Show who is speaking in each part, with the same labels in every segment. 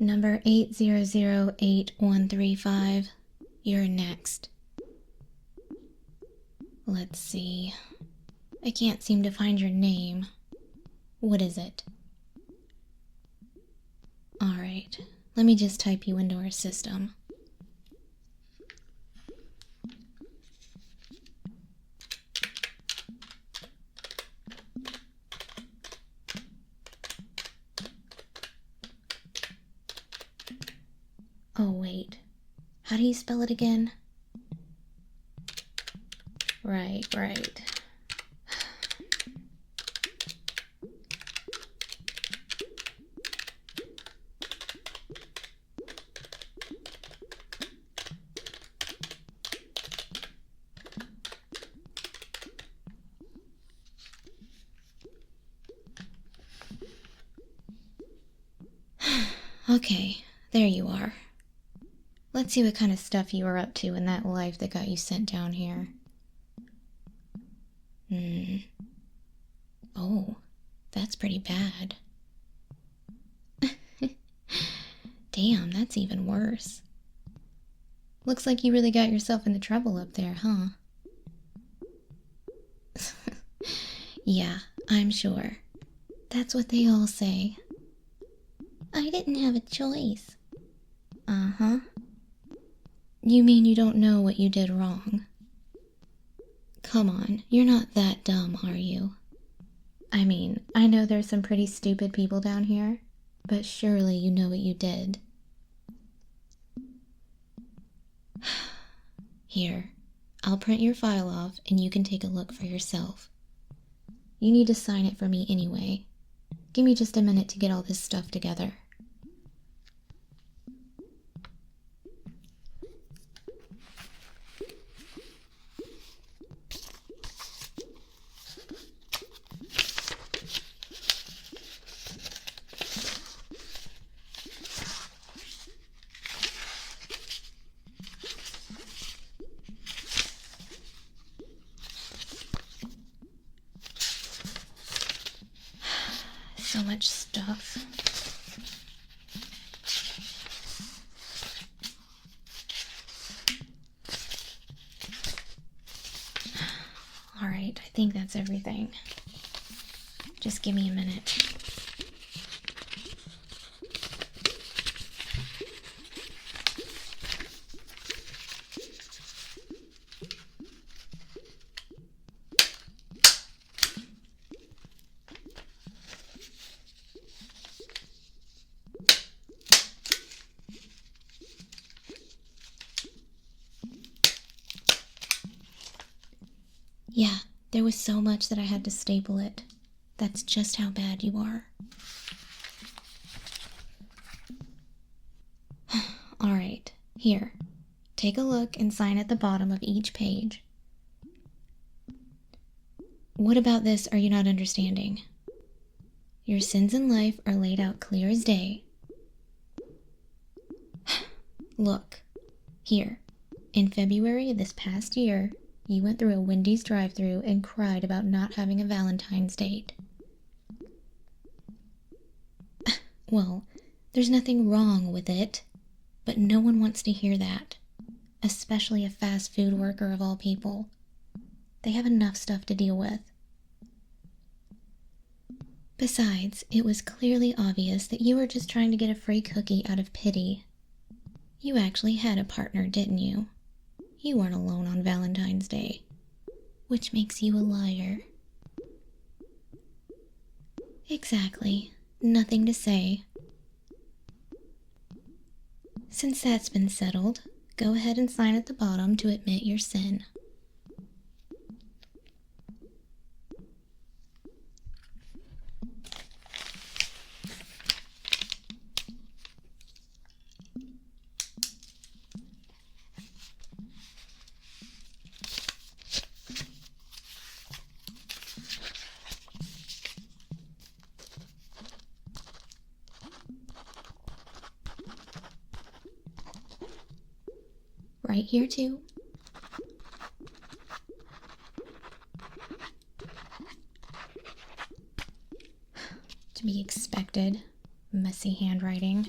Speaker 1: Number 8008135. You're next. Let's see. I can't seem to find your name. What is it? Alright, let me just type you into our system. Oh, wait. How do you spell it again? Right. Okay, there you are. Let's see what kind of stuff you were up to in that life that got you sent down here. Oh, that's pretty bad. Damn, that's even worse. Looks like you really got yourself into trouble up there, huh? Yeah, I'm sure. That's what they all say. I didn't have a choice. Uh-huh. You mean you don't know what you did wrong? Come on, you're not that dumb, are you? I mean, I know there's some pretty stupid people down here, but surely you know what you did. Here, I'll print your file off and you can take a look for yourself. You need to sign it for me anyway. Give me just a minute to get all this stuff together. So much stuff. Alright, I think that's everything. Just give me a minute. Yeah, there was so much that I had to staple it. That's just how bad you are. Alright, here. Take a look and sign at the bottom of each page. What about this are you not understanding? Your sins in life are laid out clear as day. Look, here. In February of this past year, you went through a Wendy's drive-thru and cried about not having a Valentine's date. Well, there's nothing wrong with it, but no one wants to hear that, especially a fast food worker of all people. They have enough stuff to deal with. Besides, it was clearly obvious that you were just trying to get a free cookie out of pity. You actually had a partner, didn't you? You weren't alone on Valentine's Day, which makes you a liar. Exactly. Nothing to say. Since that's been settled, go ahead and sign at the bottom to admit your sin. Right here too. To be expected. Messy handwriting.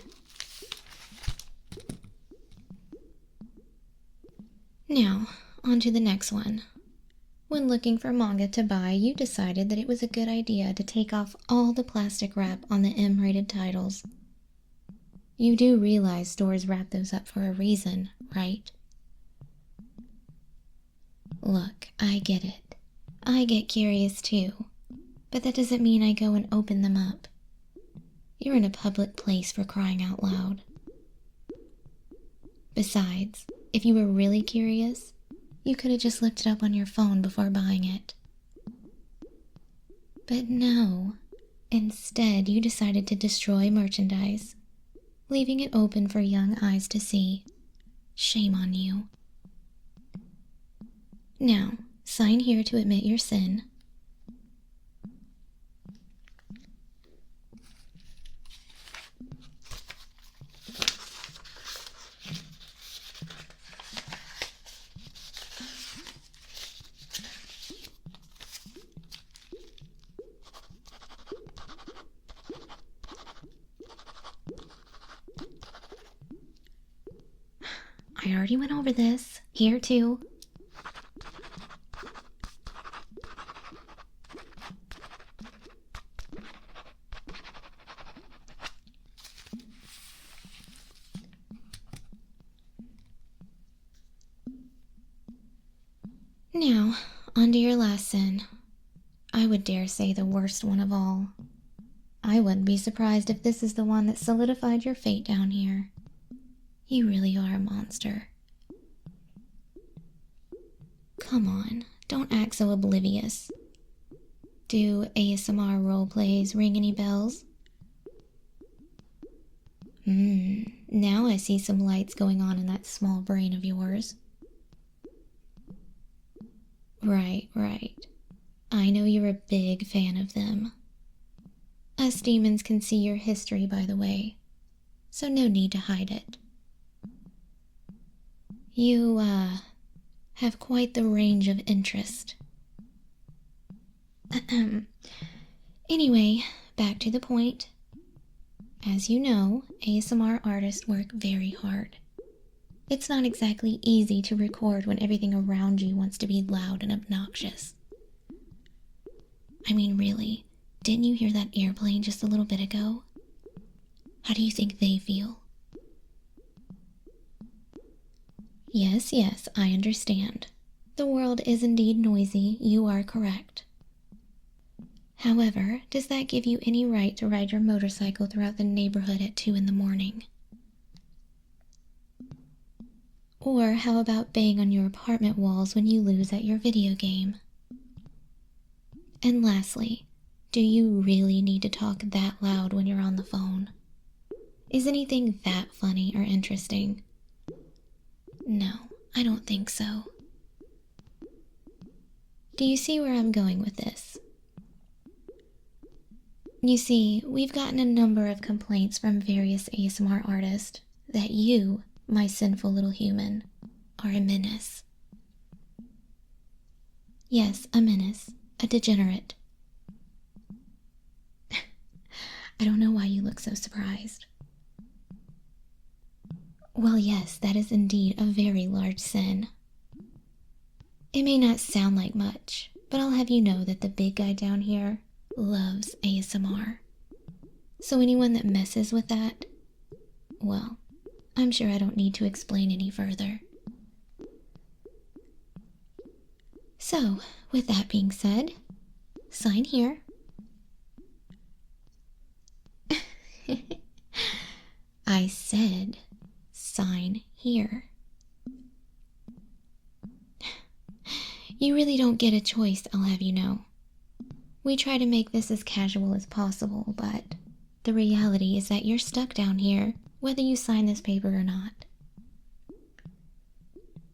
Speaker 1: Now, on to the next one. When looking for manga to buy, you decided that it was a good idea to take off all the plastic wrap on the M-rated titles. You do realize stores wrap those up for a reason, right? Look, I get it. I get curious too. But that doesn't mean I go and open them up. You're in a public place, for crying out loud. Besides, if you were really curious, you could have just looked it up on your phone before buying it. But no. Instead, you decided to destroy merchandise, leaving it open for young eyes to see. Shame on you. Now, sign here to admit your sin. I already went over this. Here too. Now, on to your last sin. I would dare say the worst one of all. I wouldn't be surprised if this is the one that solidified your fate down here. You really are a monster. Come on, don't act so oblivious. Do ASMR roleplays ring any bells? Now I see some lights going on in that small brain of yours. Right. I know you're a big fan of them. Us demons can see your history, by the way, so no need to hide it. You, have quite the range of interest. Anyway, back to the point. As you know, ASMR artists work very hard. It's not exactly easy to record when everything around you wants to be loud and obnoxious. I mean, really, didn't you hear that airplane just a little bit ago? How do you think they feel? Yes, I understand. The world is indeed noisy, you are correct. However, does that give you any right to ride your motorcycle throughout the neighborhood at 2 in the morning? Or how about bang on your apartment walls when you lose at your video game? And lastly, do you really need to talk that loud when you're on the phone? Is anything that funny or interesting? No, I don't think so. Do you see where I'm going with this? You see, we've gotten a number of complaints from various ASMR artists that you, my sinful little human, are a menace. Yes, a menace. A degenerate. I don't know why you look so surprised. Well, yes, that is indeed a very large sin. It may not sound like much, but I'll have you know that the big guy down here loves ASMR. So anyone that messes with that, well, I'm sure I don't need to explain any further. So, with that being said, sign here. I said, sign here. You really don't get a choice, I'll have you know. We try to make this as casual as possible, but the reality is that you're stuck down here, whether you sign this paper or not.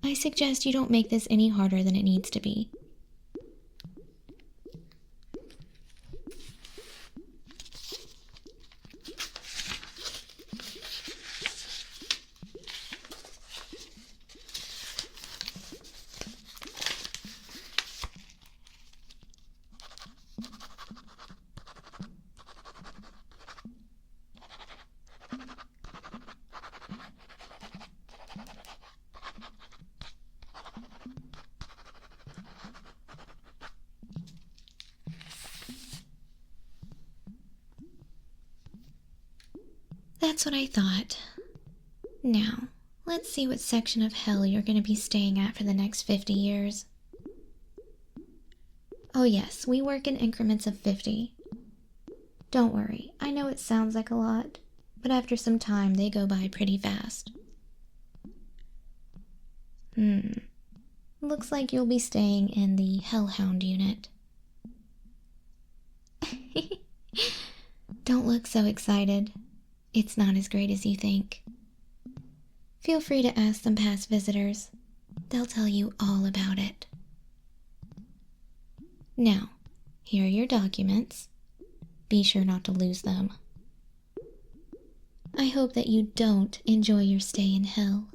Speaker 1: I suggest you don't make this any harder than it needs to be. That's what I thought. Now, let's see what section of hell you're going to be staying at for the next 50 years. Oh yes, we work in increments of 50. Don't worry, I know it sounds like a lot, but after some time they go by pretty fast. Looks like you'll be staying in the hellhound unit. Don't look so excited. It's not as great as you think. Feel free to ask some past visitors. They'll tell you all about it. Now, here are your documents. Be sure not to lose them. I hope that you don't enjoy your stay in hell.